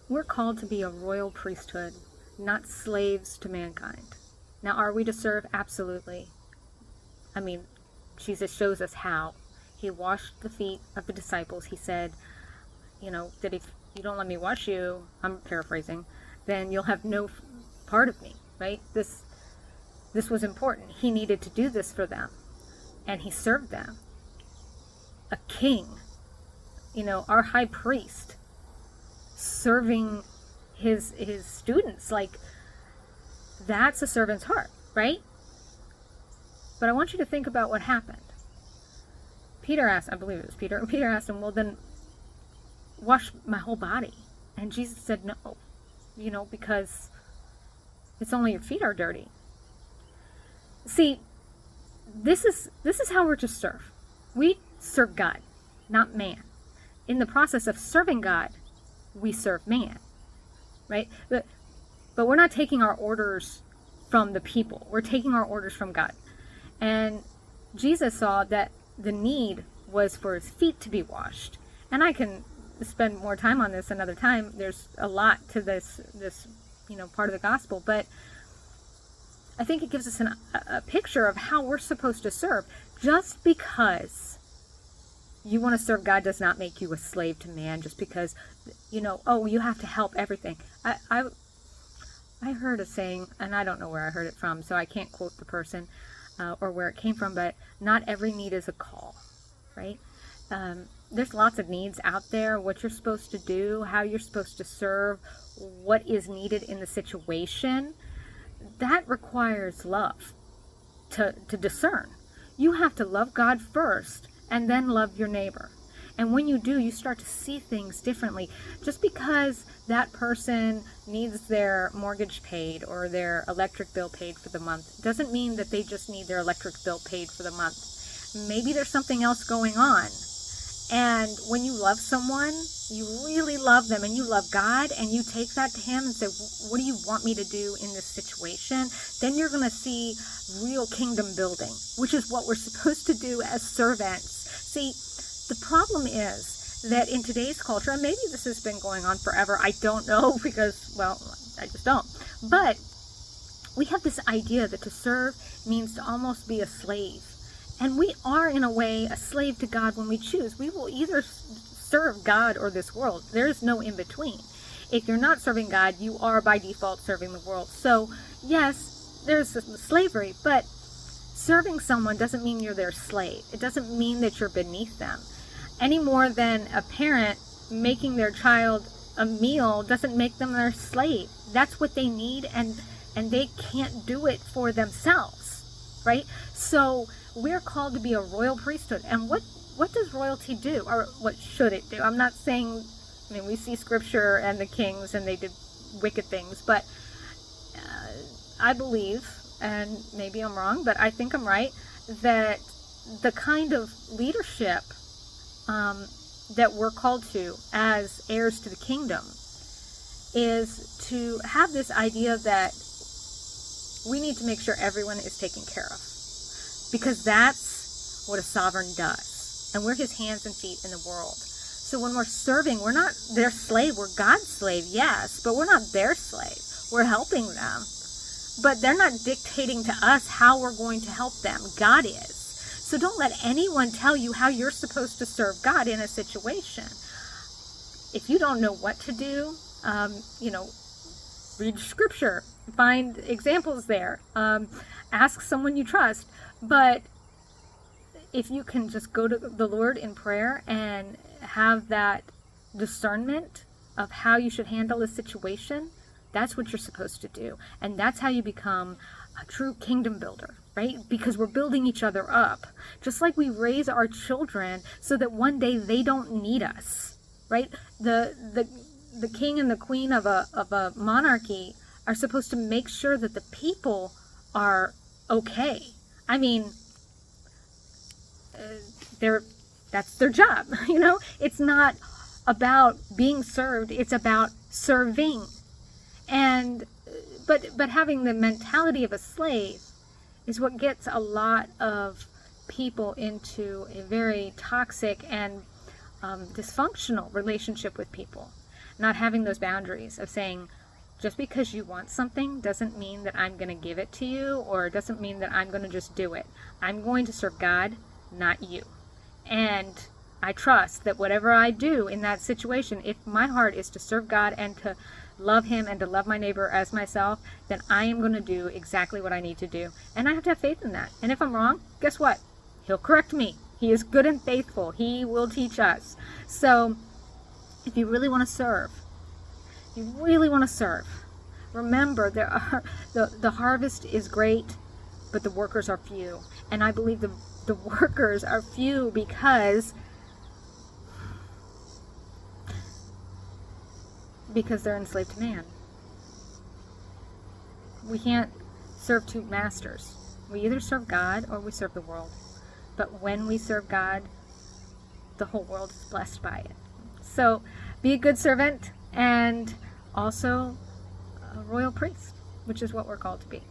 We're called to be a royal priesthood, not slaves to mankind. Now, are we to serve? Absolutely. I mean, Jesus shows us how. He washed the feet of the disciples. He said, that if you don't let me wash you, I'm paraphrasing, then you'll have no part of me, right? This was important. He needed to do this for them, and he served them. A king, our high priest, serving his students, like, that's a servant's heart, right? But I want you to think about what happened. Peter asked, I believe it was Peter asked him, well, then wash my whole body. And Jesus said no, because it's only your feet are dirty. See, this is how we're to serve. We serve God, not man. In the process of serving God, we serve man, right? But we're not taking our orders from the people. We're taking our orders from God. And Jesus saw that the need was for his feet to be washed. And I can spend more time on this another time. There's a lot to this part of the gospel, but I think it gives us a picture of how we're supposed to serve. Just because you want to serve God does not make you a slave to man. Just because, you have to help everything. I heard a saying, and I don't know where I heard it from, so I can't quote the person or where it came from, but not every need is a call, right? There's lots of needs out there, what you're supposed to do, how you're supposed to serve, what is needed in the situation. That requires love to discern. You have to love God first and then love your neighbor. And when you do, you start to see things differently. Just because that person needs their mortgage paid or their electric bill paid for the month doesn't mean that they just need their electric bill paid for the month. Maybe there's something else going on. And when you love someone, you really love them and you love God, and you take that to him and say, what do you want me to do in this situation? Then you're going to see real kingdom building, which is what we're supposed to do as servants. See, the problem is that in today's culture, and maybe this has been going on forever, I don't know, because, well, I just don't. But we have this idea that to serve means to almost be a slave. And we are, in a way, a slave to God when we choose. We will either serve God or this world. There is no in between. If you're not serving God, you are by default serving the world. So, yes, there's slavery, but serving someone doesn't mean you're their slave. It doesn't mean that you're beneath them. Any more than a parent making their child a meal doesn't make them their slave. That's what they need, and they can't do it for themselves, right? So we're called to be a royal priesthood. And what does royalty do? Or what should it do? I'm not saying, we see scripture and the kings and they did wicked things, but I believe, and maybe I'm wrong, but I think I'm right, that the kind of leadership that we're called to as heirs to the kingdom is to have this idea that we need to make sure everyone is taken care of. Because that's what a sovereign does. And we're his hands and feet in the world. So when we're serving, we're not their slave. We're God's slave, yes, but we're not their slave. We're helping them. But they're not dictating to us how we're going to help them. God is. So don't let anyone tell you how you're supposed to serve God in a situation. If you don't know what to do, read scripture. Find examples there. Ask someone you trust. But if you can just go to the Lord in prayer and have that discernment of how you should handle a situation, that's what you're supposed to do. And that's how you become a true kingdom builder, right? Because we're building each other up. Just like we raise our children so that one day they don't need us, right? The king and the queen of a monarchy are supposed to make sure that the people are okay. That's their job, It's not about being served, it's about serving. And but having the mentality of a slave is what gets a lot of people into a very toxic and dysfunctional relationship with people. Not having those boundaries of saying, just because you want something doesn't mean that I'm going to give it to you, or doesn't mean that I'm going to just do it. I'm going to serve God, not you. And I trust that whatever I do in that situation, if my heart is to serve God and to love Him and to love my neighbor as myself, then I am going to do exactly what I need to do. And I have to have faith in that. And if I'm wrong, guess what? He'll correct me. He is good and faithful. He will teach us. So if you really want to serve, remember the harvest is great, but the workers are few. And I believe the workers are few because they're enslaved to man. We can't serve two masters. We either serve God or we serve the world. But when we serve God, the whole world is blessed by it. So be a good servant and also a royal priest, which is what we're called to be.